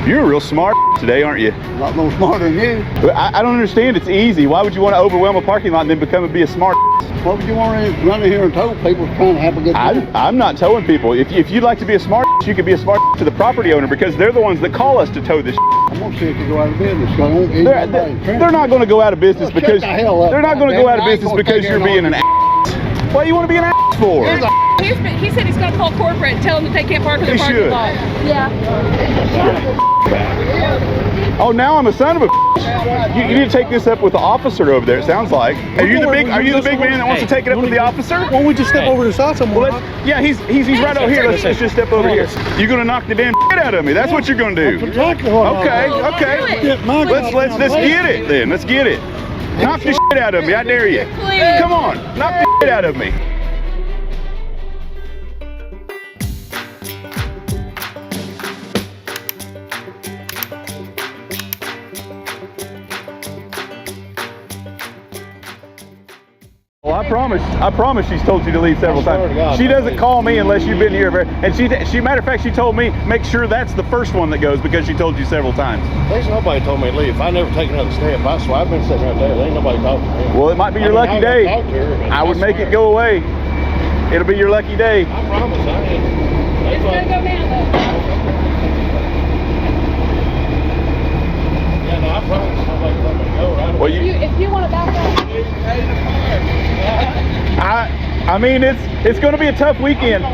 You're real smart today, aren't you? A lot more smarter than you. I don't understand. It's easy. Why would you want to overwhelm a parking lot and then be a smart? What would you want to run in here and tow people trying to have a good time? I'm not towing people. If you'd like to be a smart, you could be a smart to the property owner because they're the ones that call us to tow this. I'm gonna see if they go out of business. They're not going to go out of business because they're not going to go out of business because you're being an ass. Why do you want to be an ass for? He said he's going to call corporate and tell them that they can't park in the parking lot. Yeah. Oh, now I'm a son of a. You need to take this up with the officer over there. It sounds like. Are you the big man that wants to take it up with the officer? Why don't we just step over to the side somewhere? Yeah, he's right over here. Let's just step over here. You're gonna knock the damn shit out of me. That's what you're gonna do. Exactly what Okay. Let's get it then. Let's get it. Knock the shit out of me. I dare you. Come on, knock the shit out of me. Well, I promise she's told you to leave several times. She doesn't call me unless you've been here. And she matter of fact, she told me, make sure that's the first one that goes because she told you several times. There's nobody told me to leave. I never take another step. I've been sitting right there. There ain't nobody talking to me. Well, it might be your lucky day. I would make it go away. It'll be your lucky day. I promise I ain't. It's going to go down though. Yeah, no, I promise nobody's letting me go right away. Well, If you want to back up. I mean, it's going to be a tough weekend. You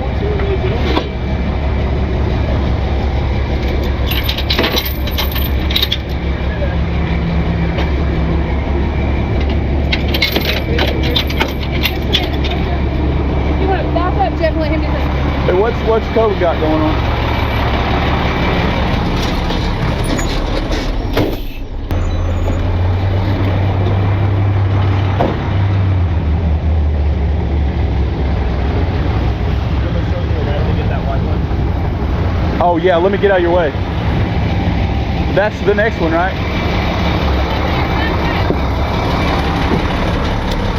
want to back up, Jeff, and let him do this. Hey, what's Cody got going on? Oh yeah, let me get out of your way. That's the next one, right?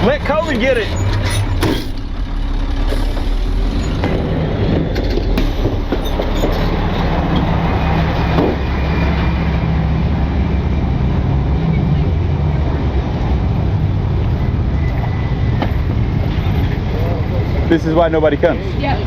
Let Coley get it. This is why nobody comes. Yeah.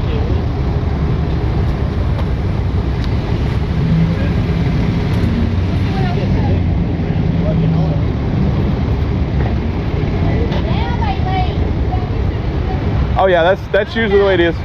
Oh yeah, that's usually the way it is.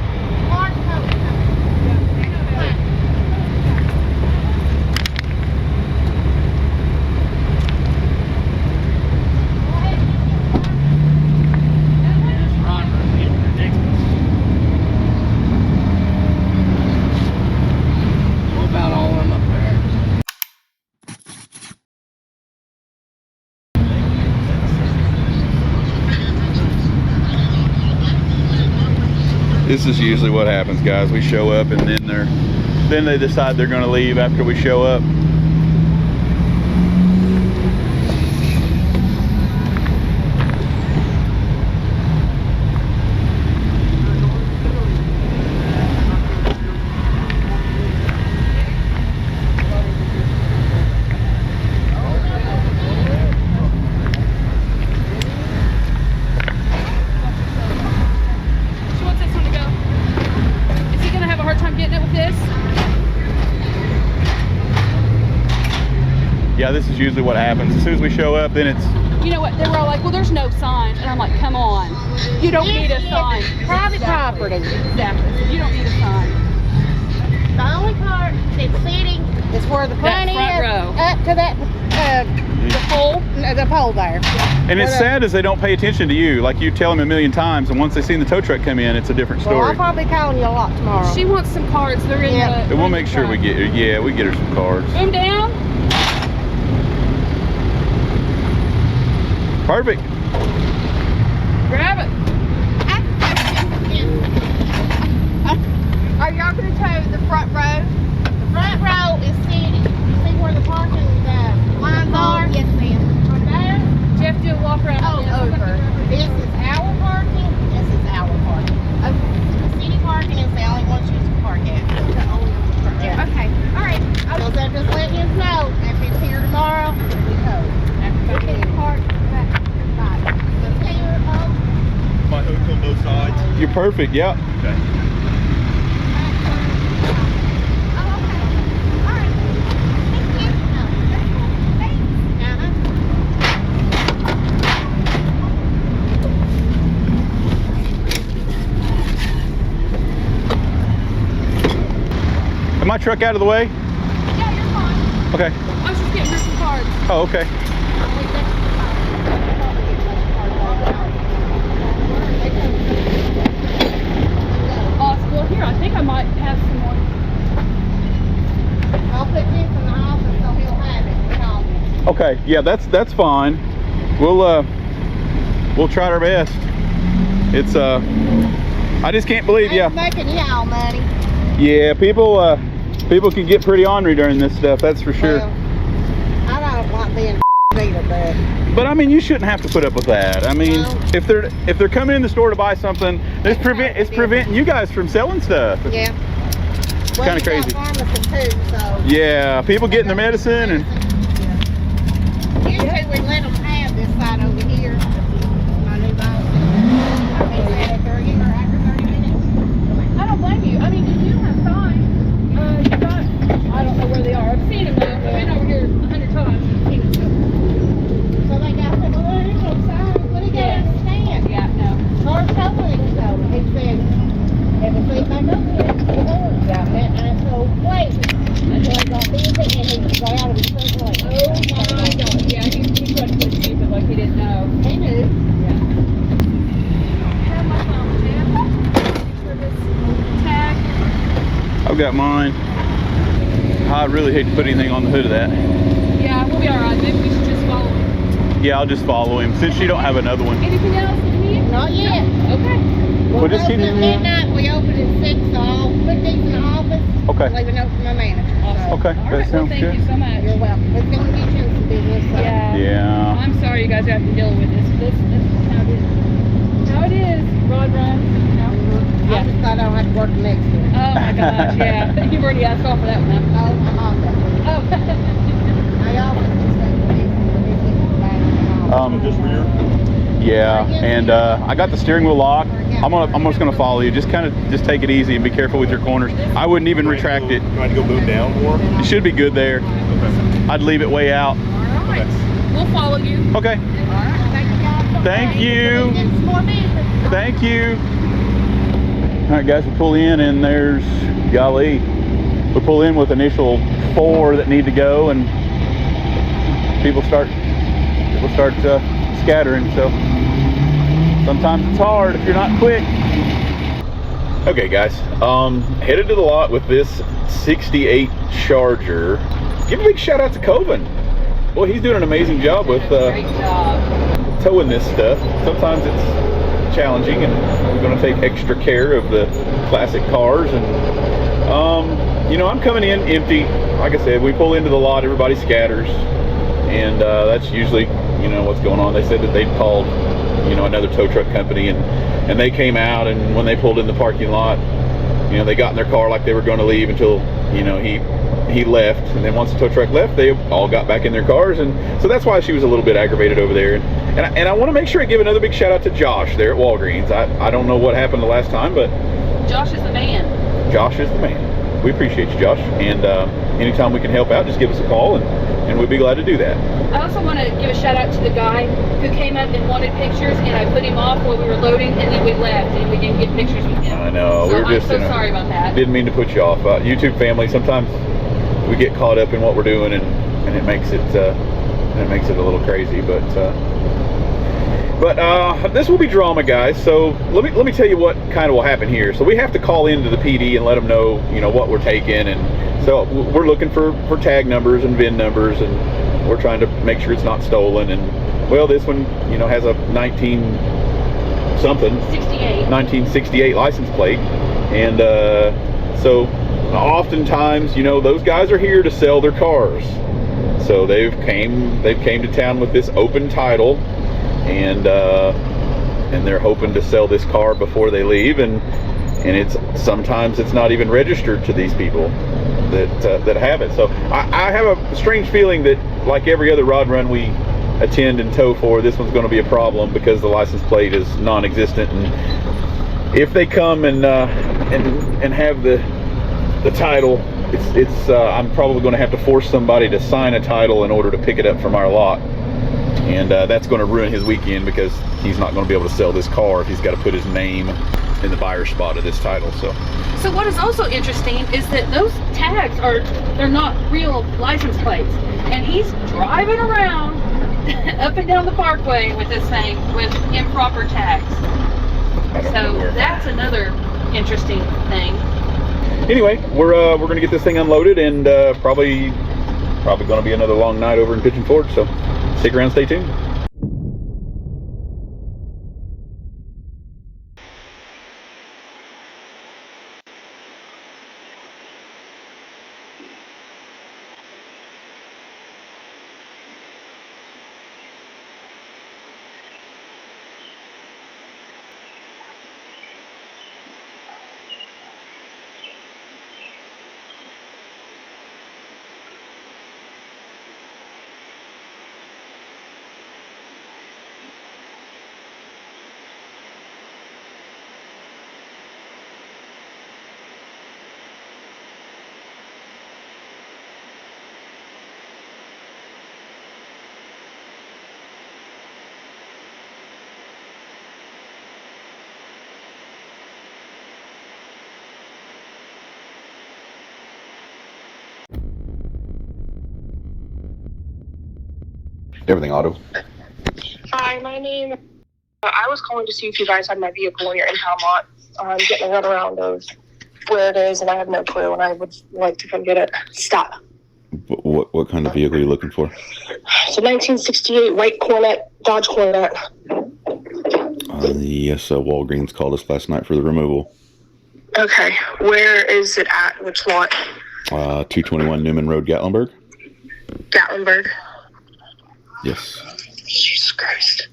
This is usually what happens, guys. We show up and then they decide they're going to leave after we show up. Yeah, this is usually what happens. As soon as we show up, then it's... You know what, they were all like, well, there's no signs. And I'm like, come on. You don't need a sign. Private property. Exactly. You don't need a sign. The only part that's sitting is where the front front is, row. up to that, The pole? the pole there. And it's sad as they don't pay attention to you. Like you tell them a million times, and once they see the tow truck come in, it's a different Well, story. I'll probably be calling you a lot tomorrow. She wants some cards. They're in Yeah. the... And we'll make sure we get her. Yeah, we get her some cards. Boom down. Perfect. Grab it. Are y'all going to tow the front row? The front row is seated. See where the parking lines are? Yes, ma'am. From there? Jeff, do a walk around. Over. This is our parking. This is our parking. Okay. The city parking is the only one you can park at. perfect. Yeah. Okay. Is my truck out of the way? Yeah, you're fine. Okay. I was just getting her some cards. Oh, okay. Awesome. Well, here, I think I might have some more. I'll put this in the office so he'll have it. At home. Okay. Yeah, that's fine. We'll try our best. It's I just can't believe. Yeah. Ain't making y'all money. Yeah. People can get pretty ornery during this stuff. That's for sure. Well, I don't like being either, But I mean, you shouldn't have to put up with that. I mean, No. if they're coming in the store to buy something, it's preventing you guys from selling stuff. yeah. Well, Kinda crazy. you got pharmacy too, so. Yeah, people getting their medicine and Usually we let them have this side over here. My new boss. He said if they're here after 30 minutes. I don't blame you. I mean, you do have signs. You got, I don't know where they are. I've seen them though. I've been over here 100 times. I've seen them. So they got some little signs. What do you got to understand? Yeah, no. Lord Copeland told me. He said, if it's anything up here, the Lord's got that. And I said, wait. Until I got busy and he was out of his first way. Oh my God. Yeah, he tried to play stupid like he didn't know. He knew. Yeah. Have my phone, Jim. For this tag. I've got mine. I really hate to put anything on the hood of that. Yeah, we'll be alright. Maybe we should just follow him. Yeah, I'll just follow him since you don't have another one. Anything else that you need? Not yet. Okay. We'll just keep open at midnight. We open at 6, so I'll put these in the office. Okay. Leave a note for my manager. Awesome. Okay, All that right, sounds well, good. thank you so much. You're welcome. It's going to get you in some business. So. Yeah. Yeah. I'm sorry you guys have to deal with this. This is how it is. How it is. Rod runs, you know. I just thought I don't have to work next year. Oh my gosh, yeah. You've already asked off for that one, huh? Oh, my mom does. Oh. I always just say for people back. Just for your. Yeah, and I got the steering wheel locked. I'm just gonna follow you. Just take it easy and be careful with your corners. I wouldn't even retract it. Trying to go boot down for him? It should be good there. Okay. I'd leave it way out. All right. We'll follow you. Okay. All right, thank you guys. Thank you. Get some more business. Thank you. All right, guys, we pull in and there's, golly, we pull in with initial 4 that need to go, and people start scattering. So sometimes it's hard if you're not quick. Okay, guys, headed to the lot with this 68 Charger. Give a big shout out to Coven. Boy, he's doing an amazing job with Great job. towing this stuff. Sometimes it's challenging, and we're going to take extra care of the classic cars. And you know, I'm coming in empty. Like I said, we pull into the lot, everybody scatters, and that's usually, you know, what's going on. They said that they'd called, you know, another tow truck company, and they came out, and when they pulled in the parking lot, you know, they got in their car like they were going to leave until, you know, he left, and then once the tow truck left, they all got back in their cars, and so that's why she was a little bit aggravated over there. And I want to make sure I give another big shout out to Josh there at Walgreens. I don't know what happened the last time, but Josh is the man. Josh is the man. We appreciate you, Josh, and anytime we can help out, just give us a call, and we'd be glad to do that. I also want to give a shout out to the guy who came up and wanted pictures, and I put him off while we were loading, and then we left, and we didn't get pictures with him. I know, So we were just I'm so sorry about that. Didn't mean to put you off. YouTube family, sometimes we get caught up in what we're doing, and it makes it a little crazy, but this will be drama, guys. So let me tell you what kind of will happen here. So we have to call into the PD and let them know, you know, what we're taking, and so we're looking for tag numbers and VIN numbers, and we're trying to make sure it's not stolen. And well, this one, you know, has a 1968 license plate, and so oftentimes, you know, those guys are here to sell their cars. So they've came to town with this open title, and they're hoping to sell this car before they leave, and sometimes it's not even registered to these people that have it. So I have a strange feeling that, like every other rod run we attend and tow for, this one's going to be a problem because the license plate is non-existent, and if they come and have the title, it's I'm probably going to have to force somebody to sign a title in order to pick it up from our lot, and that's going to ruin his weekend because he's not going to be able to sell this car if he's got to put his name in the buyer spot of this title. So what is also interesting is that those tags they're not real license plates, and he's driving around up and down the parkway with this thing with improper tags. So that's another interesting thing. anyway, we're gonna get this thing unloaded, and probably gonna be another long night over in Pigeon Forge. So stick around, stay tuned. Everything auto. Hi, my name. I was calling to see if you guys had my vehicle in your impound lot. I'm getting a run around of where it is, and I have no clue, and I would like to come get it. Stop. What kind of vehicle are you looking for? It's a 1968 white Corvette, Dodge Corvette. Yes, Walgreens called us last night for the removal. Okay, where is it at? Which lot? 221 Newman Road, Gatlinburg. Gatlinburg. Yes. Jesus Christ.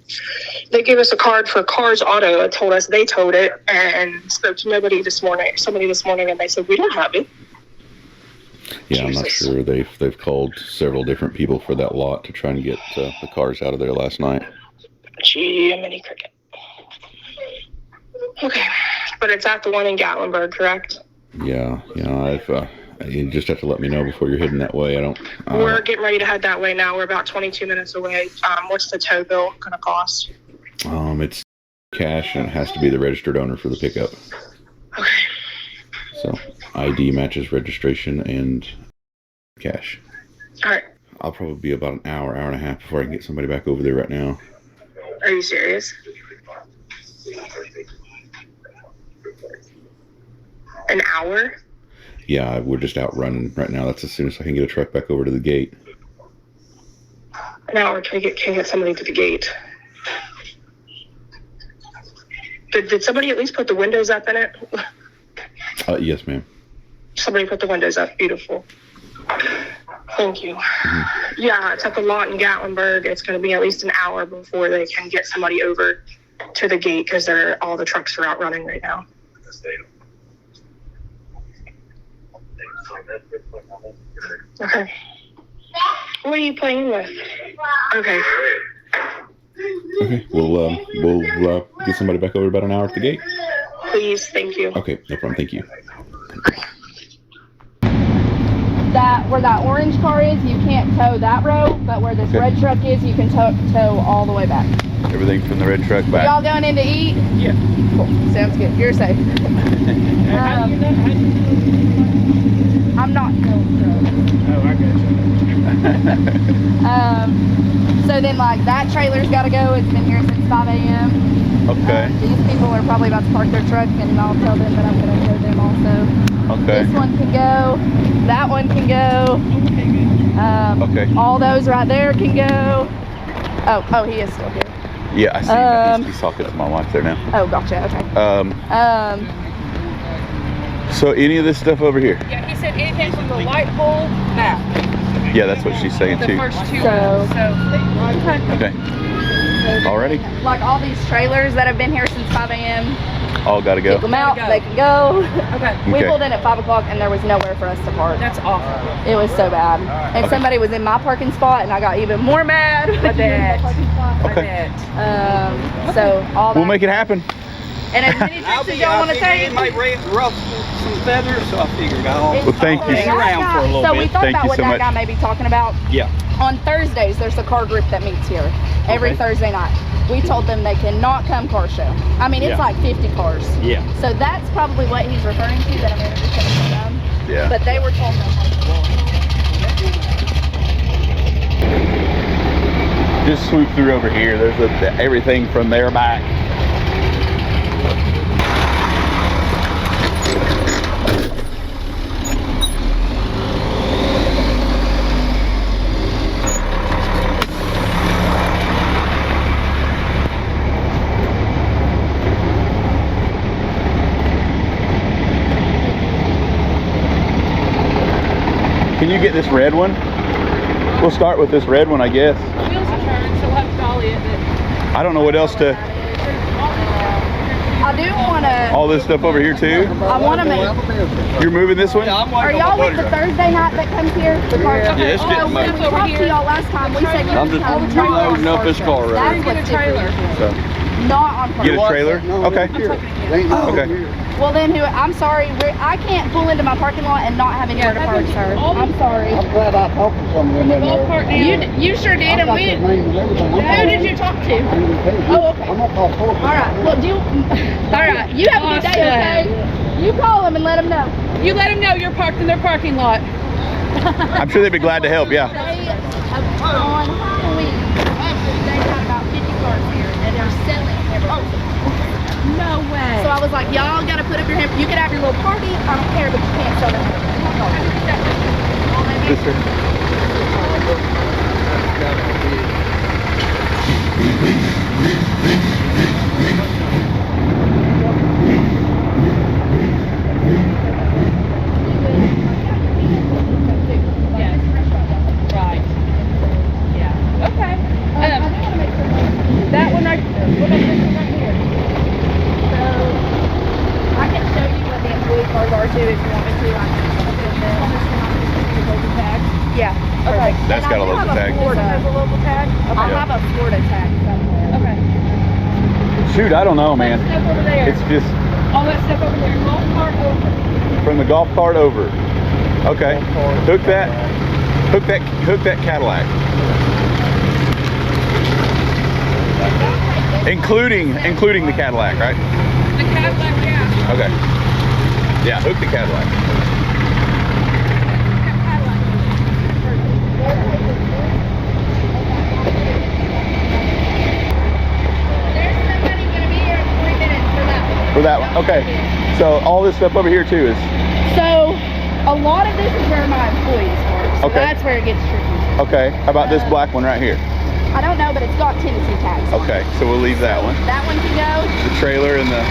They gave us a card for Cars Auto and told us they towed it, and spoke to somebody this morning, and they said, we don't have it. Yeah, Jesus. I'm not sure. They've called several different people for that lot to try and get the cars out of there last night. Gee, mini cricket. Okay, but it's at the one in Gatlinburg, correct? Yeah, you just have to let me know before you're heading that way. We're getting ready to head that way now. We're about 22 minutes away. What's the tow bill gonna cost? It's cash, and it has to be the registered owner for the pickup. Okay. So ID matches registration and cash. All right. I'll probably be about an hour and a half before I can get somebody back over there right now. Are you serious? An hour? Yeah, we're just out running right now. That's as soon as I can get a truck back over to the gate. An hour can get somebody to the gate. Did somebody at least put the windows up in it? Yes, ma'am. Somebody put the windows up. Beautiful. Thank you. Mm-hmm. Yeah, it's at the lot in Gatlinburg. It's going to be at least an hour before they can get somebody over to the gate because all the trucks are out running right now. Okay. What are you playing with? Okay. Okay, we'll get somebody back over about an hour at the gate. Please, thank you. Okay, no problem. Thank you. That where that orange car is, you can't tow that row, but where this red truck is, you can tow all the way back. Everything from the red truck back. Y'all going in to eat? Yeah. Cool. Sounds good. You're safe. I'm not. Oh, I got you. So then, like, that trailer's got to go. It's been here since 5 a.m. Okay. These people are probably about to park their truck, and I'll tell them that I'm going to tow them also. Okay. This one can go. That one can go. Okay. All those right there can go. Oh, he is still here. Yeah, I see that. He's talking to my wife there now. Oh, gotcha. Okay. So any of this stuff over here? Yeah, he said anything from the light pole map. Yeah, that's what she's saying too. The first two. Okay. Alrighty. Like all these trailers that have been here since 5 a.m. All gotta go. Pick them out. They can go. Okay. We pulled in at 5 o'clock and there was nowhere for us to park. That's awful. It was so bad. And somebody was in my parking spot, and I got even more mad. I bet. Okay. I bet. So all that. We'll make it happen. And as many trips as y'all want to take. It might ruffle some feathers, so I figured I'll Well, thank you. hang around for a little So bit. we thought Thank about you what so that much. guy may be talking about. Yeah. On Thursdays, there's a car group that meets here every Okay. Thursday night. We told them they cannot come car show. I mean, it's Yeah. like 50 cars. Yeah. So that's probably what he's referring to, that America's coming to them. Yeah. But they were told no. Just swoop through over here. There's everything from there back. Can you get this red one? We'll start with this red one, I guess. Wheels are turned, so we'll have to dolly it. But I don't know what else to. I do want to. All this stuff over here too. I want to make. You're moving this one? Are y'all with the Thursday night that comes here? The car show? Yeah, it's getting Oh, when we moved. talked to y'all last time, we said you I'm could just come reloading up this car right That's here. what's trailer. different. So, Not on get a purpose. trailer? Okay. They ain't got Okay. it here. Well then, I'm sorry. I can't pull into my parking lot and not have anywhere to park, sir. I'm sorry. I'm glad I talked to some of them in there. You sure did, I and got we. their names and everything. Who did you talk to? Oh, okay. I'm gonna call Ford. All right. Well, all right. You have a good day, okay? You call them and let them know. you let them know you're parked in their parking lot. I'm sure they'd be glad to help, yeah. On Halloween, they got about 50 cars here, and they're selling everything. No way. So I was like, y'all gotta put up your hand. You can have your little party. I don't care, but you can't sell them. Yes, sir. Right. Yeah. Okay. That one right here. So I can show you what the employee cars are too if you want me to. Yeah. Okay. That's got a local tag. Has a local tag? I'll have a Florida tag somewhere. Okay. Shoot, I don't know, man. Step over there. It's just All that stuff over there. Golf cart over. from the golf cart over. Okay. Hook that Cadillac. Including the Cadillac, right? The Cadillac, yeah. Okay. Yeah, hook the Cadillac. There's somebody gonna be here in 3 minutes for that one. For that one. Okay. So all this stuff over here too is So a lot of this is where my employees work. So Okay. that's where it gets tricky. okay. How about this black one right here? I don't know, but it's got Tennessee tags on it. Okay, so we'll leave that one. That one can go. The trailer and the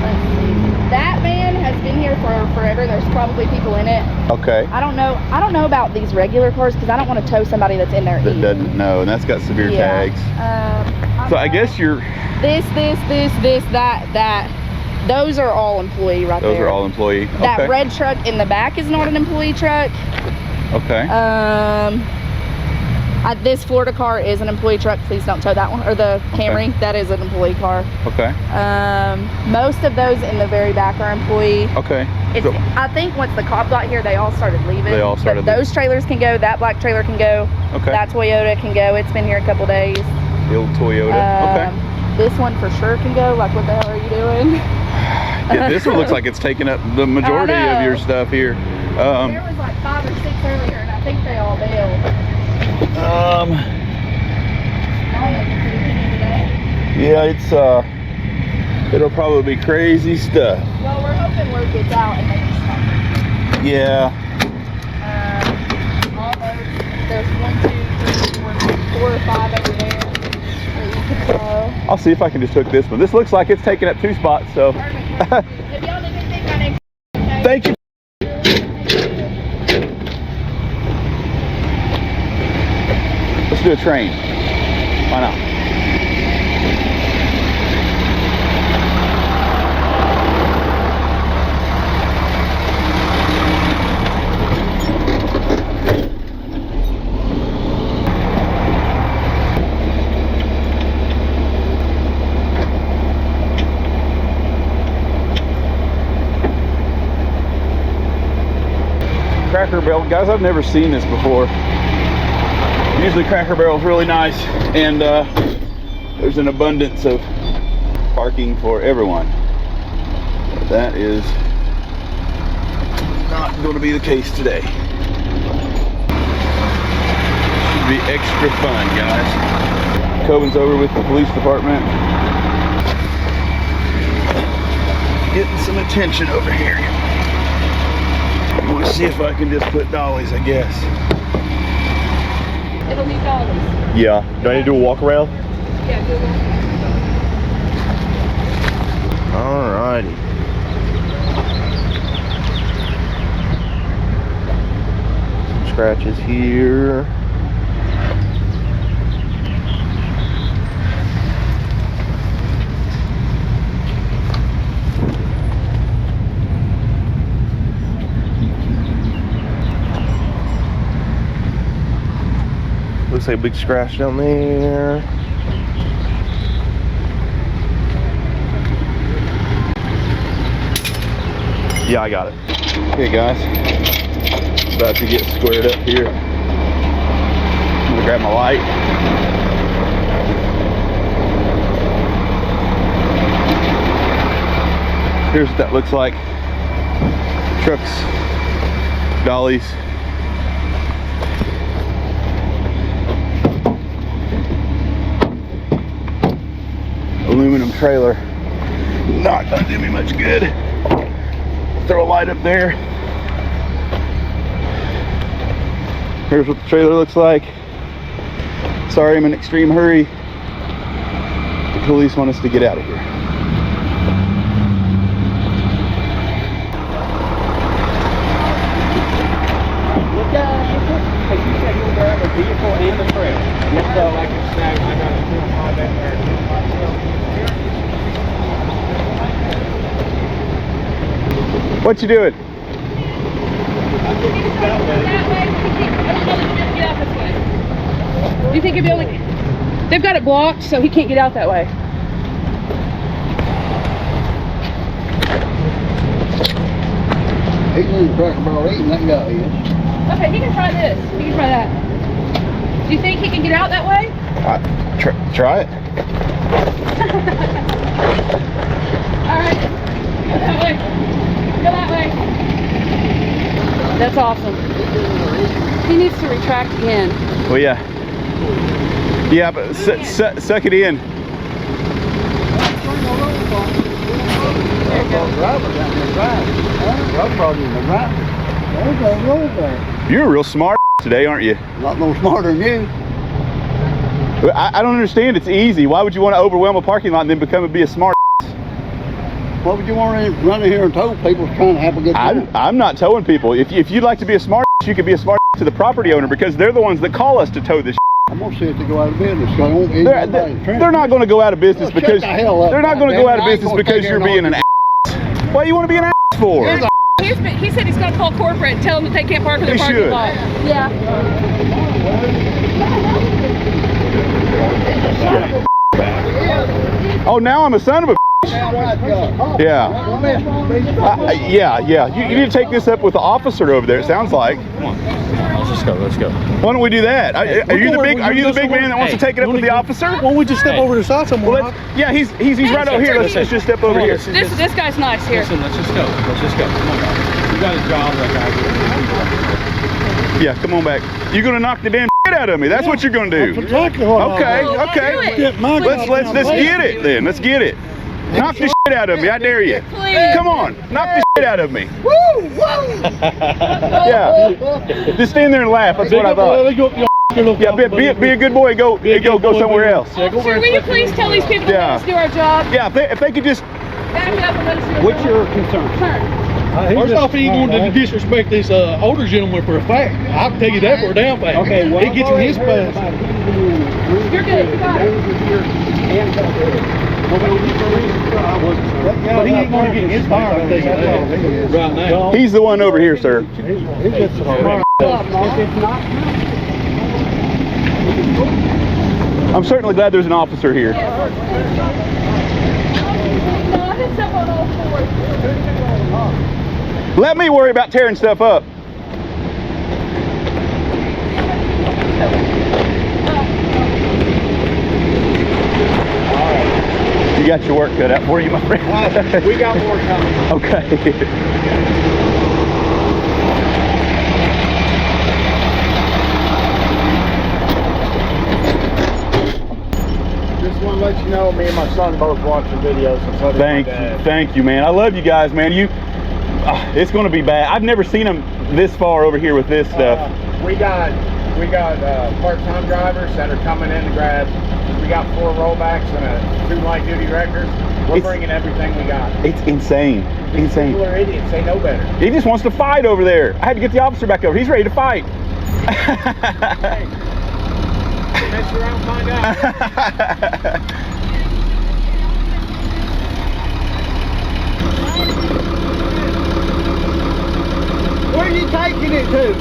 Let's see. That van has been here for forever. There's probably people in it. okay. I don't know about these regular cars because I don't want to tow somebody that's in there That eating. doesn't know, and that's got severe tags. So I guess you're this, that. Those are all employee right there. those are all employee. That Okay. red truck in the back is not an employee truck. Okay. This Florida car is an employee truck. Please don't tow that one. Or the Camry, that is an employee car. Okay. Most of those in the very back are employee. Okay. It's, So, I think once the cop got here, they all started leaving. They all started But those trailers can go. That black trailer can go. okay. That Toyota can go. It's been here a couple days. The old Toyota. Okay. This one for sure can go. Like, what the hell are you doing? Yeah, this one looks like it's taking up the majority of know. your stuff here. There was like 5 or 6 earlier, and I think they all bailed. Yeah, it's it'll probably be crazy stuff. Well, we're hoping word gets out and maybe stop. Yeah. All those, there's 1, 2, 3, 4, 5 over there that you can throw. I'll see if I can just hook this one. This looks like it's taking up 2 spots, so. Perfect. If y'all need anything, my name's okay? Thank you. Let's do a train. Why not? Cracker Barrel. Guys, I've never seen this before. Usually Cracker Barrel's really nice, and there's an abundance of parking for everyone. But that is not going to be the case today. Should be extra fun, guys. Coben's over with the police department. Getting some attention over here. I want to see if I can just put dollies, I guess. It'll be dollies. Yeah. Do I need to do a walk around? Yeah, do it. Alrighty. Some scratches here. Looks like a big scratch down there. Yeah, I got it. Okay, guys. About to get squared up here. I'm gonna grab my light. Here's what that looks like. Trucks, dollies. Aluminum trailer. Not gonna do me much good. Throw a light up there. Here's what the trailer looks like. Sorry, I'm in an extreme hurry. The police want us to get out of here. Look down, because you said you'll grab a vehicle and a trailer. Let's go. I can snag, I got a 205 back there. What you doing? Do you think he'll be able to? They've got it blocked, so he can't get out that way. He's in the Cracker Barrel eating, that guy is. Okay, he can try this. He can try that. Do you think he can get out that way? Try it. All right. Go that way. Go that way. That's awesome. He needs to retract again. Well, yeah. Yeah, but suck it in. You're real smart today, aren't you? Not no smarter than you. I don't understand. It's easy. Why would you want to overwhelm a parking lot and then be a smart? What would you want to run in here and tow people trying to have a good time? I'm not towing people. If you'd like to be a smart, you could be a smart to the property owner, because they're the ones that call us to tow this. I'm gonna see if they go out of business. They're not going to go out of business because they're not going to go out of business because you're being an ass. Why do you want to be an ass for? He said he's going to call corporate and tell them that they can't park in their parking lot. Yeah. Oh, now I'm a son of a. Yeah. Yeah. You need to take this up with the officer over there. It sounds like. Come on. Let's go. Why don't we do that? Are you the big man that wants to take it up with the officer? Why don't we just step over to the side somewhere? Well, yeah, he's right over here. Let's just step over here. This guy's nice here. Listen, let's just go. Let's just go. Come on, guys. You got a job, that guy. Yeah, come on back. You're gonna knock the damn shit out of me. That's what you're gonna do. That's exactly what Okay. Let's get it then. Let's get it. Knock the shit out of me. I dare you. Please. Come on. Knock the shit out of me. Woo! Yeah. Just stand there and laugh. That's what I thought. Yeah, be a good boy. Go somewhere else. Sir, will you please tell these people to let us do our job? Yeah, if they could just. Back up and let us do our What's job. your concern? Turn. First off, he going to disrespect this older gentleman for a fact. I can tell you that for a damn fact. Okay, well, he gets in his pass. You're good. You got it. But he ain't going to get in his pass. I tell you that. Right now. He's the one over here, sir. I'm certainly glad there's an officer here. Let me worry about tearing stuff up. got your work cut out for you, my friend. We got more coming. Okay. Just want to let you know, me and my son both watch your videos. And so did my dad. Thank you, man. I love you guys, man. It's going to be bad. I've never seen them this far over here with this stuff. We got part-time drivers that are coming in to grab. We got 4 rollbacks and 2 light duty wreckers. We're bringing everything we got. It's insane. Insane. People are idiots. They know better. He just wants to fight over there. I had to get the officer back over. He's ready to fight. Hey, mess around, find out. Where are you taking it to?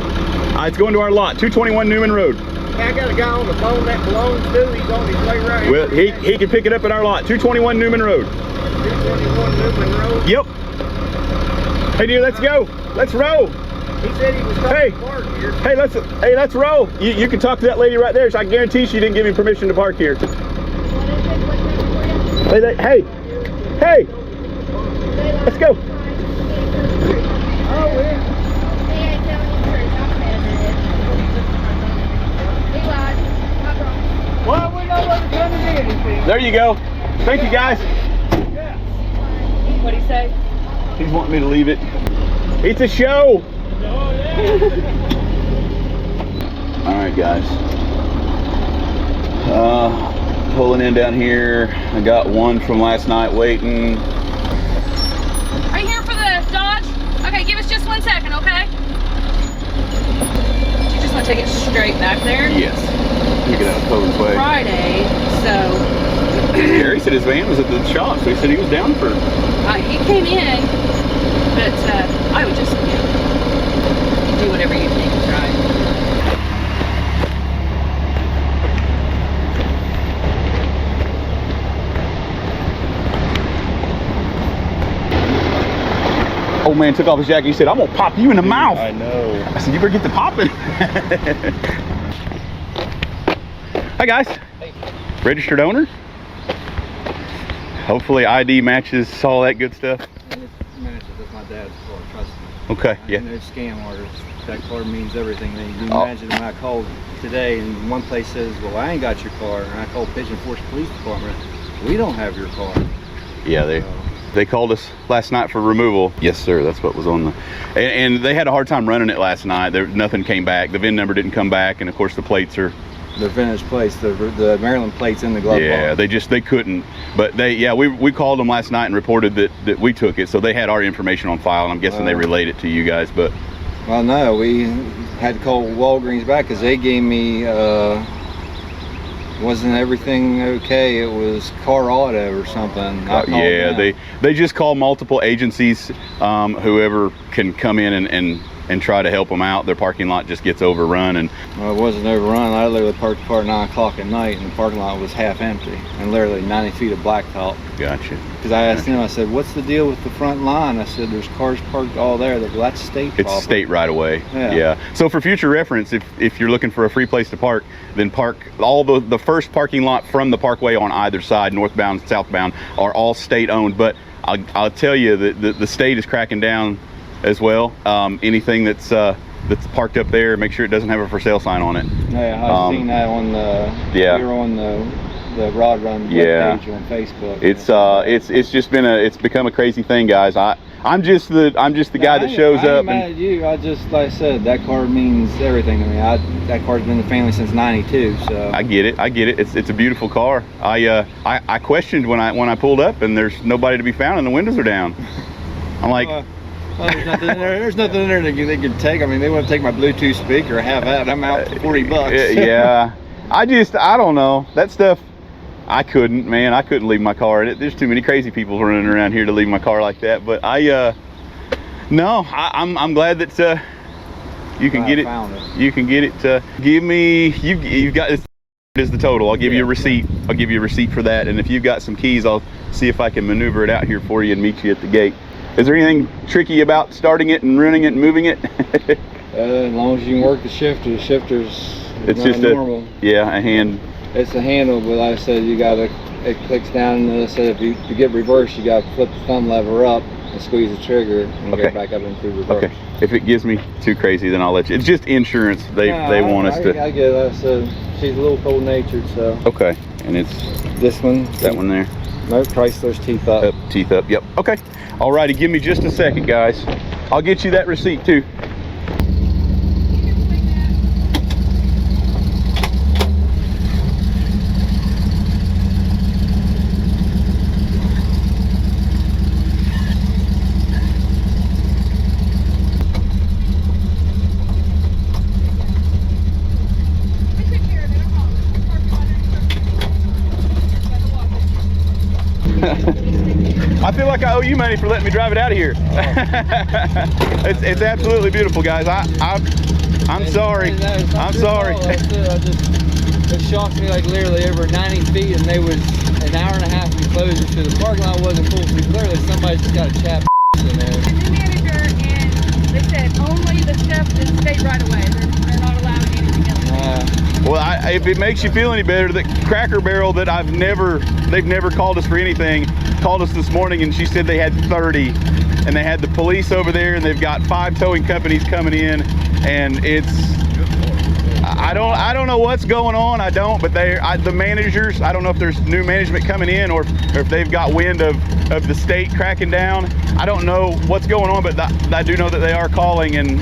It's going to our lot, 221 Newman Road. I got a guy on the phone that belongs to. He's on his way right Well, he can pick it up at our lot, 221 Newman Road. 221 Newman Road. Yep. Hey, dude, let's go. Let's roll. He said he was coming to park here. Hey, let's roll. You can talk to that lady right there. So I guarantee she didn't give me permission to park here. Hey, let's go. Oh, yeah. Well, we know what's going to be anything. There you go. Thank you, guys. What'd he say? He's wanting me to leave it. It's a show. Oh, yeah. All right, guys. Pulling in down here. I got one from last night waiting. Are you here for the Dodge? Okay, give us just 1 second, okay? You just want to take it straight back there? Yes. Pick it out of Cohen's way. Friday, so... Gary said his van was at the shop, so he said he was down for... he came in, but I would just, do whatever you think is right. Old man took off his jacket. He said, "I'm gonna pop you in the mouth." I know. I said, "You better get to popping." Hi guys. Hey. Registered owner. Hopefully ID matches all that good stuff. It matches with my dad's car, trust me. Okay, yeah. And there's scam artists. That car means everything. They can imagine when I called today and one place says, well, I ain't got your car. And I called Pigeon Forge Police Department. We don't have your car. Yeah, they called us last night for removal. Yes, sir. That's what was on the... And they had a hard time running it last night. Nothing came back. The VIN number didn't come back. And, of course, the plates are... The vintage plates, the Maryland plates in the glove box. Yeah, they couldn't. But we called them last night and reported that we took it. So they had our information on file. And I'm guessing they relayed it to you guys. But... Well, no, we had to call Walgreens back because they gave me... wasn't everything okay? It was car auto or something. Yeah, they just call multiple agencies, whoever can come in and try to help them out. Their parking lot just gets overrun. And well, it wasn't overrun. I literally parked the car at 9 o'clock at night and the parking lot was half empty and literally 90 feet of blacktop. Gotcha. Because I asked him, I said, what's the deal with the front line? I said, there's cars parked all there. They go, that's state property. It's state right away. Yeah. So for future reference, if you're looking for a free place to park, then park all the first parking lot from the parkway on either side, northbound, southbound, are all state owned. But I'll tell you that the state is cracking down as well. Anything that's parked up there, make sure it doesn't have a for sale sign on it. Yeah, I've seen that on we were on the Rod Run page on Facebook. It's just been it's become a crazy thing, guys. I'm just the guy that shows up. I'm mad at you. I just, like I said, that car means everything to me. That car's been in the family since '92. So I get it. It's a beautiful car. I questioned when I pulled up and there's nobody to be found and the windows are down. I'm like, well, there's nothing in there. There's nothing in there they can take. I mean, they want to take my Bluetooth speaker, have that. I'm out for $40. Yeah. I don't know that stuff. I couldn't leave my car in it. There's too many crazy people running around here to leave my car like that. But I'm glad that you can get it. You can get it. Give me. You've got this is the total. I'll give you a receipt. I'll give you a receipt for that. And if you've got some keys, I'll see if I can maneuver it out here for you and meet you at the gate. Is there anything tricky about starting it and running it and moving it? As long as you can work the shifter. The shifter's it's not just normal. a hand. It's a handle, but like I said, you got to it clicks down and so if you get reverse, you got to flip the thumb lever up and squeeze the trigger and Okay. go back up into reverse. Okay. If it gives me too crazy, then I'll let you. It's just insurance. They want us to. I get that. So she's a little cold-natured, so. Okay. And it's This one. that one there. No, Chrysler's teeth up. Teeth up. Yep. Okay. Alrighty. Give me just a second, guys. I'll get you that receipt too. I feel like I owe you money for letting me drive it out of here. It's absolutely beautiful, guys. I'm sorry. I'm sorry. It shocked me, like literally over 90 feet, and they was an hour and a half in closure, so the parking lot wasn't full. So clearly somebody's just got a chap in there. The manager, and they said only the stuff that stayed right away. They're not allowing anything else. Well, if it makes you feel any better, that Cracker Barrel that they've never called us for anything, called us this morning and she said they had 30, and they had the police over there, and they've got 5 towing companies coming in, and I don't know what's going on. I don't, but the managers, I don't know if there's new management coming in or if they've got wind of the state cracking down. I don't know what's going on, but I do know that they are calling, and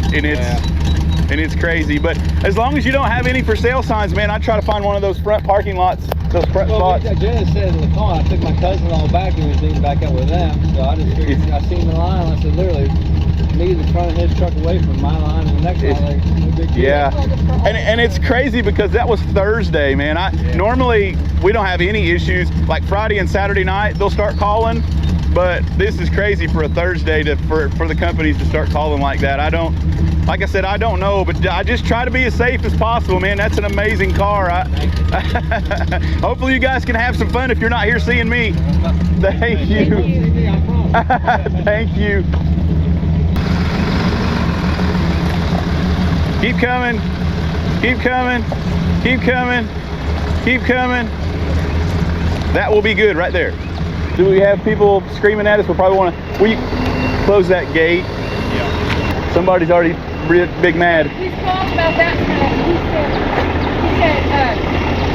it's crazy. But as long as you don't have any for sale signs, man, I try to find one of those front parking lots, those front spots. Jenna said in the car, I took my cousin-in-law back and was leaving back up with them. So I just figured, I seen the line, I said, literally, me the front of his truck away from my line and the next line, like, no big deal. Yeah, and it's crazy because that was Thursday, man. Normally we don't have any issues. Like Friday and Saturday night, they'll start calling, but this is crazy for a Thursday for the companies to start calling like that. Like I said, I don't know, but I just try to be as safe as possible, man. That's an amazing car. Hopefully you guys can have some fun if you're not here seeing me. Thank you. Thank you. Keep coming. Keep coming. Keep coming. Keep coming. That will be good right there. Do we have people screaming at us? We'll probably want to. Will you close that gate? Yeah. Somebody's already big mad. He's called about that stuff. He said,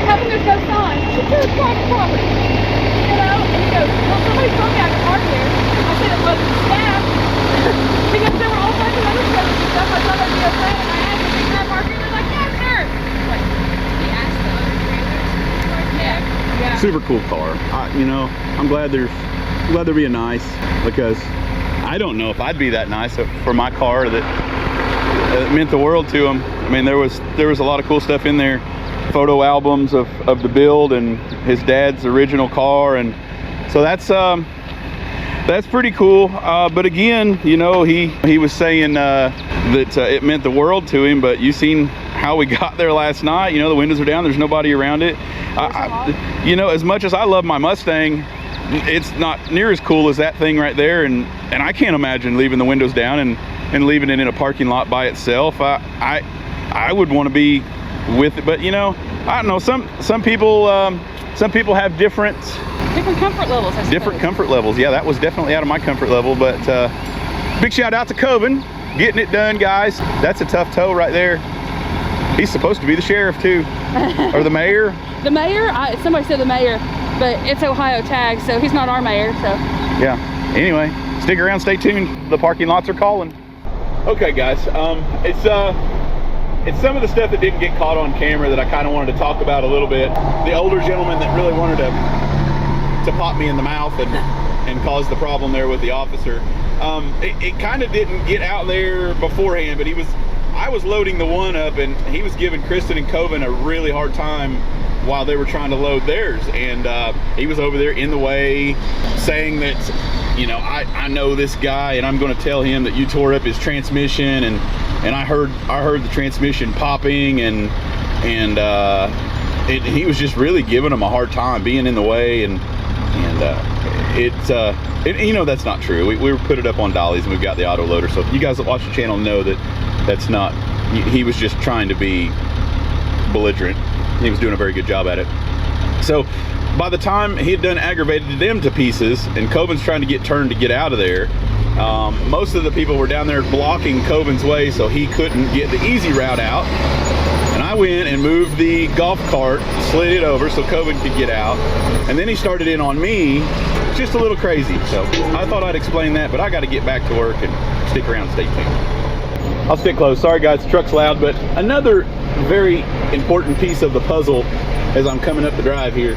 how come there's no signs? It's your private property. You know? And he goes, well, somebody told me I could park here. I said it wasn't staff. Because there were all kinds of other stuff and stuff. I thought I'd be okay. And I asked if they could park here. They're like, yeah, sure. Like, he asked the other trailers. Yeah. Super cool car. I'm glad they're being nice, because I don't know if I'd be that nice for my car that meant the world to him. I mean, there was a lot of cool stuff in there, photo albums of the build and his dad's original car, and so that's pretty cool. But again, he was saying that it meant the world to him, but you seen how we got there last night. The windows are down, there's nobody around it. As much as I love my Mustang, it's not near as cool as that thing right there, and I can't imagine leaving the windows down and leaving it in a parking lot by itself. I would want to be with it, but I don't know, some people have different comfort levels, I suppose. Different comfort levels. Yeah, that was definitely out of my comfort level, but big shout out to Coben, getting it done, guys. That's a tough tow right there. He's supposed to be the sheriff too, or the mayor. The mayor? Somebody said the mayor, but it's Ohio tag, so he's not our mayor. So yeah. Anyway, stick around, stay tuned. The parking lots are calling. Okay, guys. It's some of the stuff that didn't get caught on camera that I kind of wanted to talk about a little bit. The older gentleman that really wanted to pop me in the mouth and cause the problem there with the officer. It kind of didn't get out there beforehand, but I was loading the one up, and he was giving Kristen and Coven a really hard time while they were trying to load theirs, and he was over there in the way saying that, I know this guy, and I'm going to tell him that you tore up his transmission, and I heard the transmission popping, and he was just really giving him a hard time, being in the way, and that's not true. We put it up on dollies, and we've got the auto loader, so you guys that watch the channel know that that's not, he was just trying to be belligerent. He was doing a very good job at it. So by the time he had done aggravated them to pieces, and Cobin's trying to get turned to get out of there, most of the people were down there blocking Cobin's way, so he couldn't get the easy route out. And I went and moved the golf cart, slid it over so Cobin could get out, and then he started in on me, just a little crazy. So I thought I'd explain that, but I got to get back to work and stick around, stay tuned. I'll stick close. Sorry guys, the truck's loud, but another very important piece of the puzzle as I'm coming up the drive here.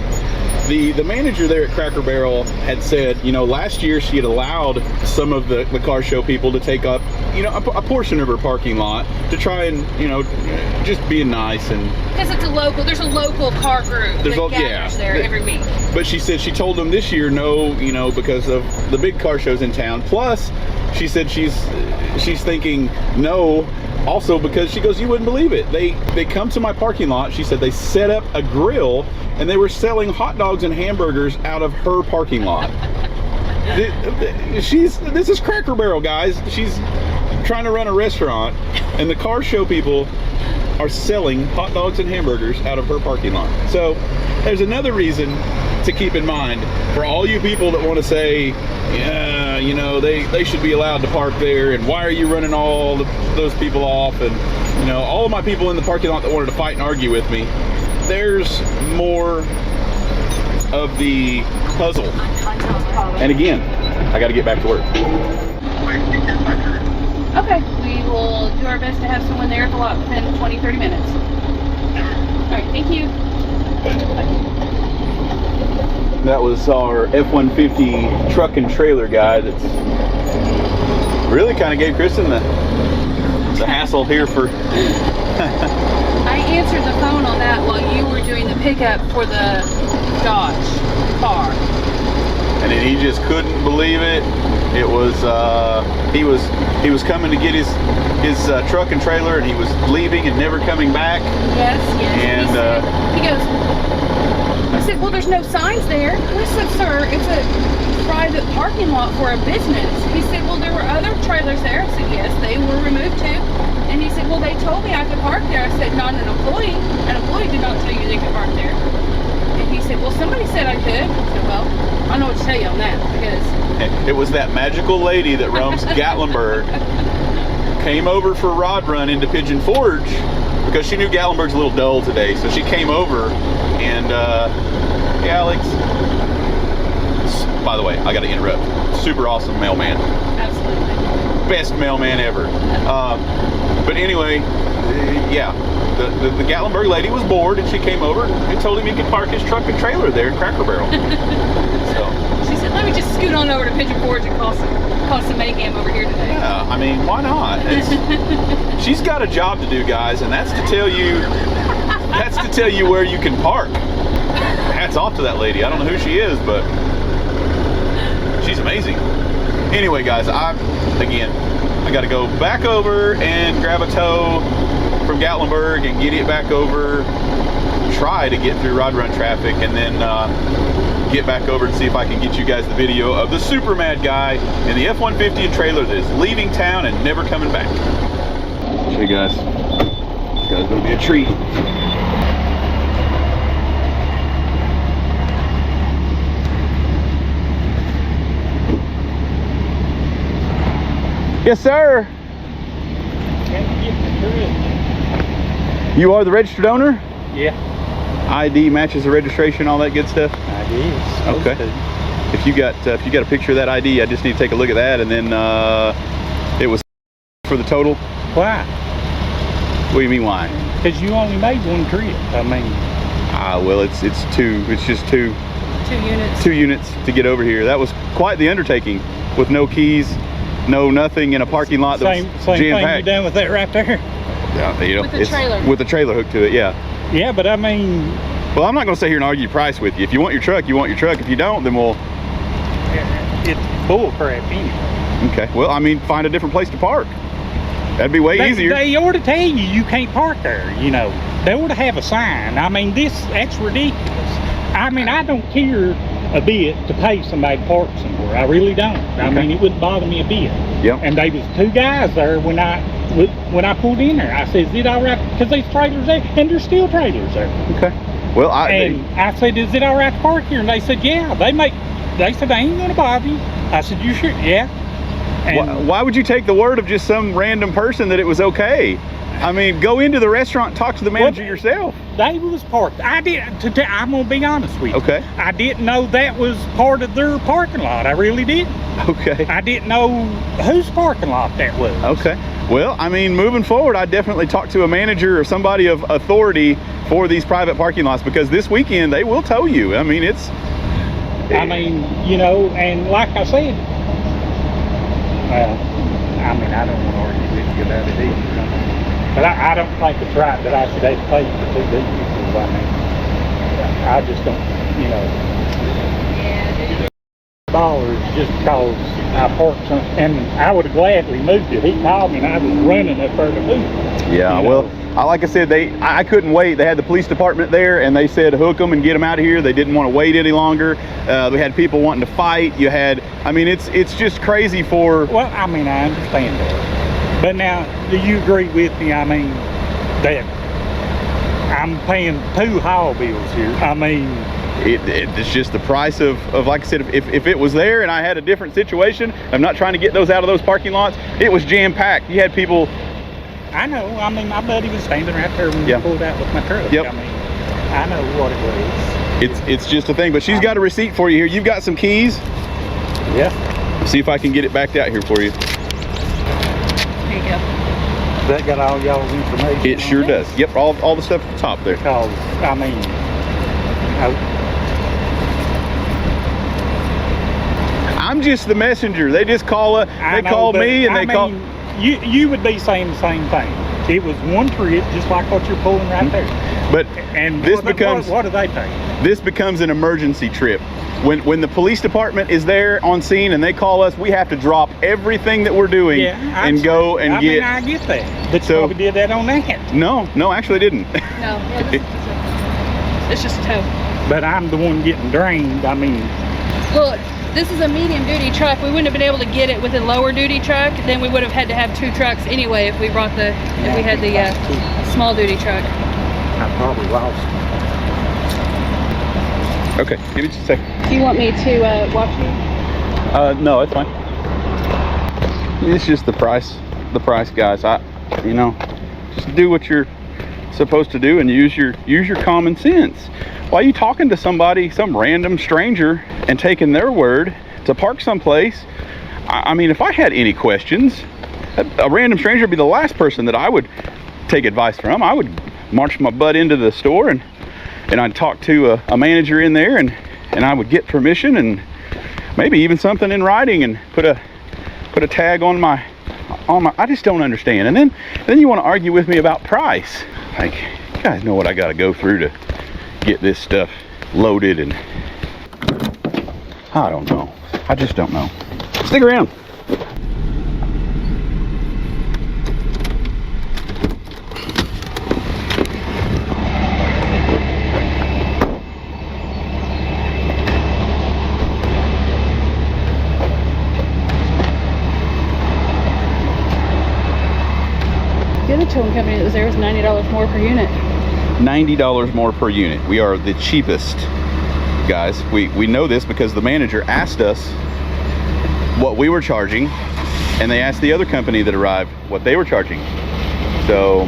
The manager there at Cracker Barrel had said, you know, last year she had allowed some of the car show people to take up, you know, a portion of her parking lot to try and, you know, just being nice. And because it's a local, there's a local car group that gathers there every week. But she said she told them this year no, you know, because of the big car shows in town. Plus, she said she's thinking no, also because she goes, you wouldn't believe it. They come to my parking lot. She said they set up a grill and they were selling hot dogs and hamburgers out of her parking lot. This is Cracker Barrel, guys. She's trying to run a restaurant, and the car show people are selling hot dogs and hamburgers out of her parking lot. So there's another reason to keep in mind for all you people that want to say, yeah, you know, they should be allowed to park there, and why are you running all those people off? And, you know, all of my people in the parking lot that wanted to fight and argue with me, there's more of the puzzle. And again, I got to get back to work. Okay, we will do our best to have someone there at the lot within 20-30 minutes. All right, thank you. That was our F-150 truck and trailer guy that's really kind of gave Kristen the hassle here for... I answered the phone on that while you were doing the pickup for the Dodge car. And then he just couldn't believe it. It was he was coming to get his truck and trailer, and he was leaving and never coming back. Yes. And he goes, I said, well, there's no signs there. I said, sir, it's a private parking lot for a business. He said, well, there were other trailers there. I said, yes, they were removed too. And he said, well, they told me I could park there. I said, not an employee. An employee did not tell you they could park there. And he said, well, somebody said I could. I said, well, I know what to tell you on that, because it was that magical lady that roams Gatlinburg came over for a rod run into Pigeon Forge because she knew Gatlinburg's a little dull today. So she came over and, hey Alex, by the way, I got to interrupt. Super awesome mailman. absolutely. Best mailman ever. But anyway, yeah, the Gatlinburg lady was bored and she came over and told him he could park his truck and trailer there in Cracker Barrel. So She said, let me just scoot on over to Pigeon Forge and cause some mayhem over here today. yeah, I mean, why not? She's got a job to do, guys, and that's to tell you where you can park. Hats off to that lady. I don't know who she is, but she's amazing. Anyway, guys, I got to go back over and grab a tow from Gatlinburg and get it back over, try to get through rod run traffic, and then get back over and see if I can get you guys the video of the super mad guy in the F-150 and trailer that is leaving town and never coming back. Hey guys, this guy's gonna be a treat. Yes, sir. You are the registered owner? Yeah. ID matches the registration, all that good stuff? ID. Okay. If you got a picture of that ID, I just need to take a look at that, and then it was for the total. Why? What do you mean why? Because you only made one trip. I mean. Well, it's two. It's just two. 2 units. 2 units to get over here. That was quite the undertaking with no keys, no nothing in a parking lot that Same was thing jam-packed. you done with that right there. Yeah, you know, With the trailer. With the trailer hooked to it, yeah. Yeah, but I mean. Well, I'm not going to sit here and argue price with you. If you want your truck, you want your truck. If you don't, then we'll... It's bull crap anyway. Okay, well, I mean, find a different place to park. That'd be way easier. They ought to tell you can't park there, you know. They ought to have a sign. I mean, that's ridiculous. I mean, I don't care a bit to pay somebody to park somewhere. I really don't. I mean, it wouldn't bother me a bit. Yep. And there was 2 guys there when I pulled in there. I said, is it all right? Because there's trailers there, and there's still trailers there. Okay. Well, And I said, is it all right to park here? And they said, yeah. They said, they ain't gonna bother you. I said, you sure? Yeah. And why would you take the word of just some random person that it was okay? I mean, go into the restaurant, talk to the manager yourself. They was parked. I'm gonna be honest with you. Okay. I didn't know that was part of their parking lot. I really didn't. Okay. I didn't know whose parking lot that was. Okay. Well, I mean, moving forward, I definitely talk to a manager or somebody of authority for these private parking lots, because this weekend they will tow you. I mean, I mean, you know, and like I said, I mean, I don't want to argue with you about it either. But I don't think it's right that I should have to pay for 2 vehicles. I mean, I just don't, you know. Dollars just because I parked some, and I would have gladly moved it. He called me and I was running up there to move it. Yeah, well, like I said, I couldn't wait. They had the police department there, and they said hook them and get them out of here. They didn't want to wait any longer. We had people wanting to fight. I mean, it's just crazy for. Well, I mean, I understand that. But now, do you agree with me? I mean, that I'm paying 2 haul bills here. I mean, it's just the price of like I said, if it was there and I had a different situation, I'm not trying to get those out of those parking lots. It was jam-packed. You had people. I know. I mean, my buddy was standing right there when you pulled out with my truck. Yep. I mean, I know what it was. It's just a thing. But she's got a receipt for you here. You've got some keys. Yeah. See if I can get it backed out here for you. There you go. That got all y'all's information? It sure does. Yep, all the stuff at the top there. Because, I mean, I'm just the messenger. They just call me and they call. You would be saying the same thing. It was one trip, just like what you're pulling right there. But this becomes what do they pay? This becomes an emergency trip. When the police department is there on scene and they call us, we have to drop everything that we're doing and go and get. I get that. But you probably did that on that. No, actually I didn't. No, it's just a tow. But I'm the one getting drained. I mean, look, this is a medium duty truck. We wouldn't have been able to get it with a lower duty truck. Then we would have had to have 2 trucks anyway if we had the small duty truck. I probably lost. Okay, give me just a second. Do you want me to watch you? No, it's fine. It's just the price, guys. Just do what you're supposed to do and use your common sense. Why are you talking to somebody, some random stranger, and taking their word to park someplace? I mean, if I had any questions, a random stranger would be the last person that I would take advice from. I would march my butt into the store and I'd talk to a manager in there and I would get permission and maybe even something in writing and put a tag on my I just don't understand. And then you want to argue with me about price. Like, you guys know what I got to go through to get this stuff loaded, and I don't know. I just don't know. Stick around. The other towing company that was there was $90 more per unit. $90 more per unit. We are the cheapest, guys. We know this because the manager asked us what we were charging, and they asked the other company that arrived what they were charging. So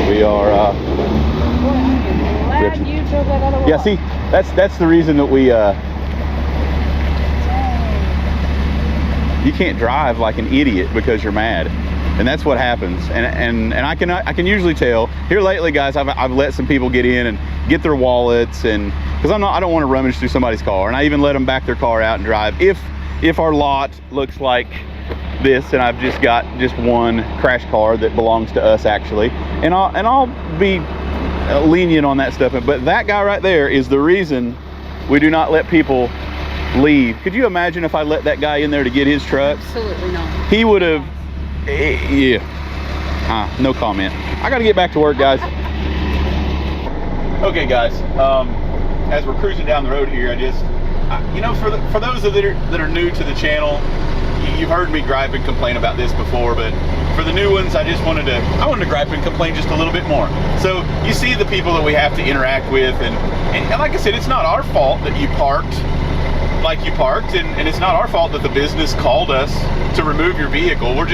we are Glad you drove that other yeah, see, that's the reason that we you can't drive like an idiot because you're mad. And that's what happens, and I can usually tell. Here lately, guys, I've let some people get in and get their wallets, and because I don't want to rummage through somebody's car, and I even let them back their car out and drive if our lot looks like this, and I've just got one crash car that belongs to us actually, and I'll be lenient on that stuff. But that guy right there is the reason we do not let people leave. Could you imagine if I let that guy in there to get his truck? Absolutely not. He would have. Yeah, no comment. I gotta get back to work, guys. Okay, guys, as we're cruising down the road here, for those that are new to the channel, you've heard me gripe and complain about this before, but for the new ones, I wanted to gripe and complain just a little bit more. So you see the people that we have to interact with, and like I said, it's not our fault that you parked like you parked, and it's not our fault that the business called us to remove your vehicle. We're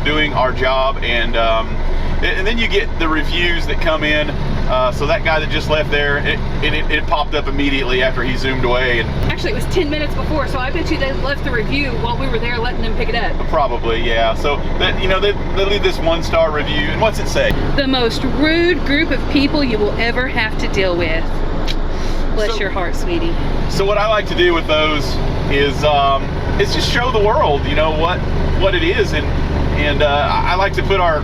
doing our job, and then you get the reviews that come in. So that guy that just left there, it popped up immediately after he zoomed away. And actually, it was 10 minutes before, so I bet you they left the review while we were there letting them pick it up. Probably, yeah. So that, you know, they leave this 1-star review, and what's it say? The most rude group of people you will ever have to deal with. Bless your heart, sweetie. So what I like to do with those is just show the world, you know, what it is, and I like to put our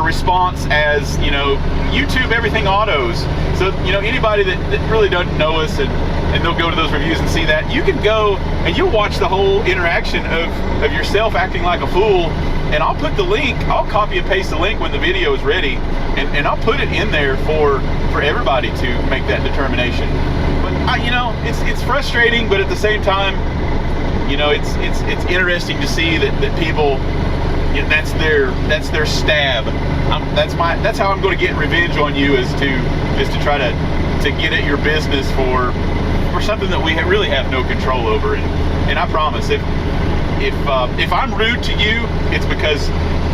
response as, you know, YouTube everything autos. So, you know, anybody that really doesn't know us and they'll go to those reviews and see that, you can go and you'll watch the whole interaction of yourself acting like a fool, and I'll put the link, I'll copy and paste the link when the video is ready, and I'll put it in there for everybody to make that determination. But you know, it's frustrating, but at the same time, you know, it's interesting to see that people, you know, that's their stab. That's how I'm going to get revenge on you, is to try to get at your business for something that we really have no control over. And I promise, if I'm rude to you, it's because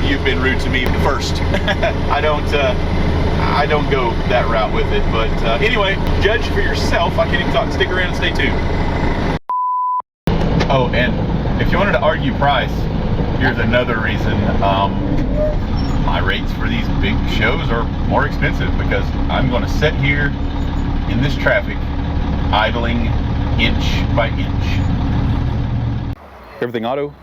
you've been rude to me first. I don't go that route with it. But anyway, judge for yourself. I can't even talk. Stick around and stay tuned. Oh, and if you wanted to argue price, here's another reason my rates for these big shows are more expensive, because I'm going to sit here in this traffic idling inch by inch. Everything auto?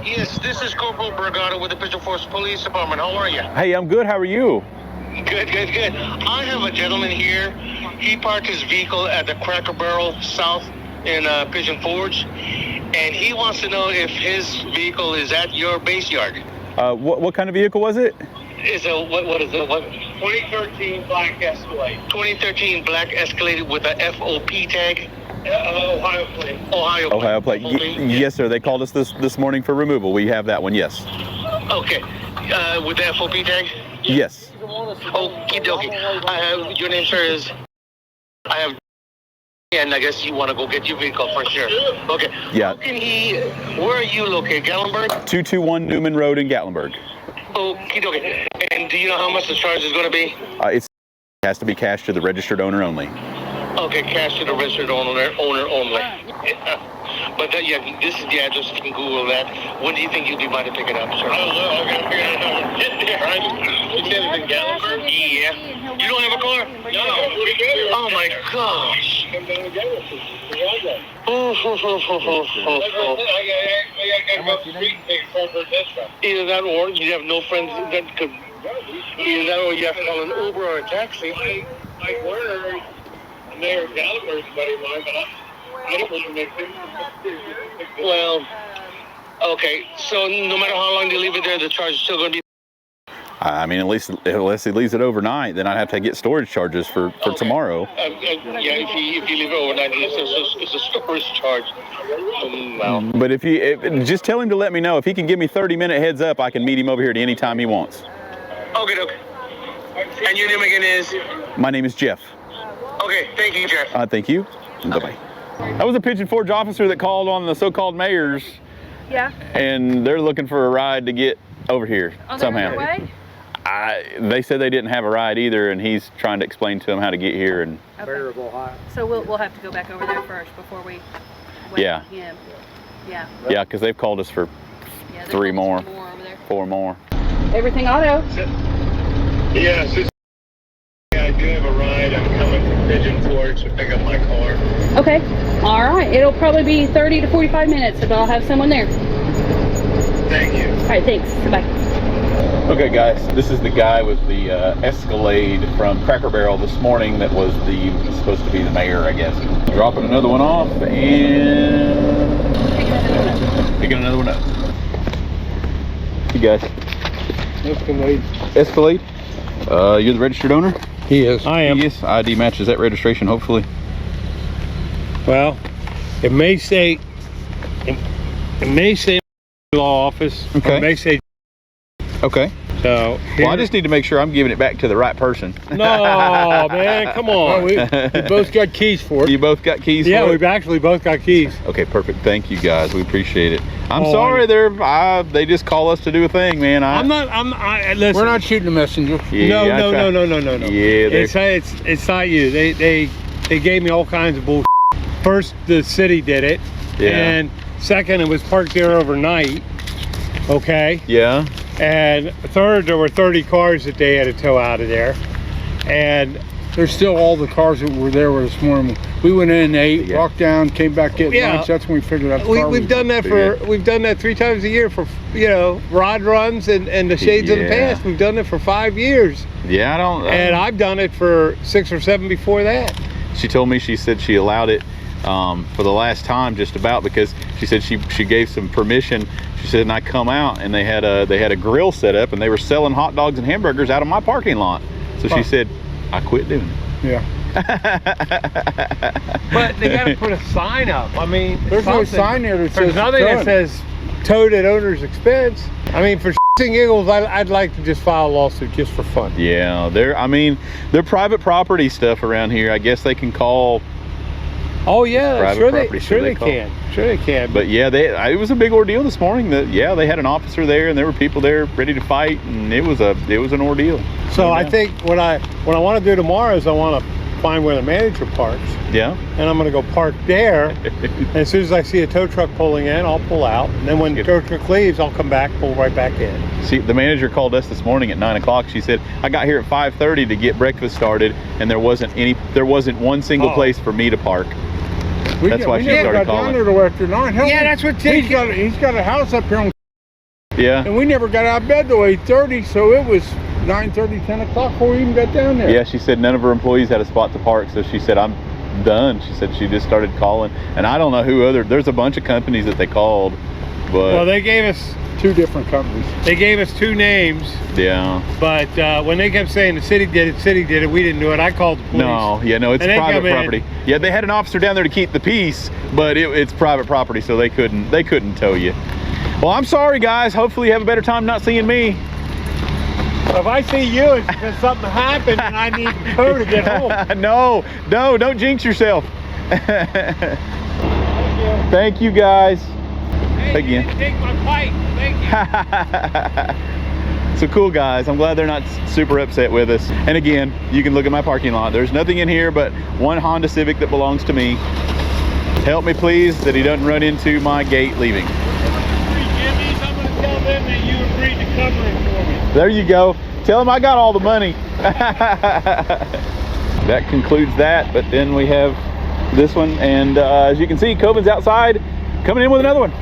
Yes, this is Corporal Brigado with the Pigeon Forge Police Department. How are you? Hey, I'm good. How are you? Good. I have a gentleman here. He parked his vehicle at the Cracker Barrel South in Pigeon Forge, and he wants to know if his vehicle is at your base yard. What kind of vehicle was it? It's a what is it? 2013 black Escalade. 2013 black Escalade with a FOP tag. Ohio plate. Ohio plate. Yes, sir. They called us this morning for removal. We have that one. Yes. Okay. With the FOP tag. Yes. Okie dokie. Your name, sir, is. I have. And I guess you want to go get your vehicle for sure. Okay. Yeah. Where are you located? Gatlinburg? 221 Newman Road in Gatlinburg. Okie dokie. And do you know how much the charge is going to be? It has to be cash to the registered owner only. Okay, cash to the registered owner only. But yeah, this is the address. You can Google that. When do you think you'll be by to pick it up, sir? I don't know. I gotta figure out how to get there. Right? You said it's in Gatlinburg? Yeah. You don't have a car? No. Oh my gosh. Come down and get it. Either that, or you have no friends that could. Either that, or you have to call an Uber or a taxi. Mike Werner, Mayor of Gatlinburg's buddy of mine, but I don't want to make him. Well, okay. So no matter how long they leave it there, the charge is still going to be. I mean, unless he leaves it overnight, then I'd have to get storage charges for tomorrow. Yeah, if you leave it overnight, it's a storage charge. Wow. But if just tell him to let me know. If he can give me 30-minute heads up, I can meet him over here at any time he wants. Okay. And your name again is? My name is Jeff. Okay, thank you, Jeff. Thank you. Bye-bye. That was a Pigeon Forge officer that called on the so-called mayors. Yeah. And they're looking for a ride to get over here somehow. On their way? They said they didn't have a ride either, and he's trying to explain to them how to get here. And variable height. So we'll have to go back over there first before we wait yeah. on him. Yeah. Yeah, because they've called us for 3 more, 4 more. Everything auto. Yes. I do have a ride. I'm coming from Pigeon Forge to pick up my car. Okay. All right. It'll probably be 30 to 45 minutes, but I'll have someone there. Thank you. All right. Thanks. Bye. Okay, guys. This is the guy with the Escalade from Cracker Barrel this morning that was supposed to be the mayor, I guess. Dropping another one off and picking another one up. You guys. Escalade. Escalade? You're the registered owner? He is. I am. Yes, ID matches that registration, hopefully. Well, it may say office. Okay. They say. Okay. So. Well, I just need to make sure I'm giving it back to the right person. No, man, come on. We both got keys for it. You both got keys Yeah, for it? we've actually both got keys. Okay, perfect. Thank you guys. We appreciate it. I'm Oh, sorry they just call us to do a thing, man. Listen. We're not shooting the messenger. Yeah, I No. try- Yeah, It's not you. They gave me all kinds of bullshit. First, the city did it. Yeah. And second, it was parked there overnight. Okay. Yeah. And third, there were 30 cars that they had to tow out of there. And There's still all the cars that were there this morning. We went in, ate, Yeah. walked down, came back, get Yeah. lunch. That's when we figured out the car we've was- done that we've done that 3 times a year for, rod runs and the shades of the Yeah. past. We've done it for 5 years. Yeah, I don't. And I've done it for 6 or 7 before that. She told me, she said she allowed it for the last time, just about, because she said she gave some permission. She said, and I come out and they had a grill set up and they were selling hot dogs and hamburgers out of my parking lot. So she said, I quit doing it. Yeah. But they got to put a sign up. I mean, There's no something. sign there that There's says nothing that done. says towed at owner's expense. I mean, for shits and giggles, I'd like to just file a lawsuit just for fun. Yeah, they're private property stuff around here. I guess they can call. Oh yeah, Private sure property, they they call. can. Sure they can. But yeah, it was a big ordeal this morning. They had an officer there and there were people there ready to fight, and it was an ordeal. So I think what I want to do tomorrow is I want to find where the manager parks. Yeah. And I'm going to go park there. And as soon as I see a tow truck pulling in, I'll pull out. And then when the tow truck leaves, I'll come back, pull right back in. See, the manager called us this morning at 9 o'clock. She said, I got here at 5:30 to get breakfast started, and there wasn't one single place for me to park. That's why she started got calling. down there till after 9. Hell, Yeah, that's what he's got a house up here on, Yeah. and we never got out of bed till 8:30, so it was 9:30, 10 o'clock before we even got down there. Yeah, she said none of her employees had a spot to park, so she said, I'm done. She said she just started calling, and I don't know there's a bunch of companies that they called, but Well, they gave us 2 different companies. They gave us 2 names, yeah. but when they kept saying the city did it, we didn't do it. I called the police. No, it's And they private come in. property. Yeah, they had an officer down there to keep the peace, but it's private property, so they couldn't tow you. Well, I'm sorry, guys. Hopefully you have a better time not seeing me. If I see you, it's because something happened and I need to go to get home. No, don't jinx yourself. Thank you, guys. Hey, Again. you didn't take my pipe. Thank you. So cool, guys. I'm glad they're not super upset with us. And again, you can look at my parking lot. There's nothing in here but one Honda Civic that belongs to me. Help me, please, that he doesn't run into my gate leaving. I'm going to tell them that you agreed to cover it for me. There you go. Tell them I got all the money. That concludes that, but then we have this one, and as you can see, Coven's outside coming in with another one.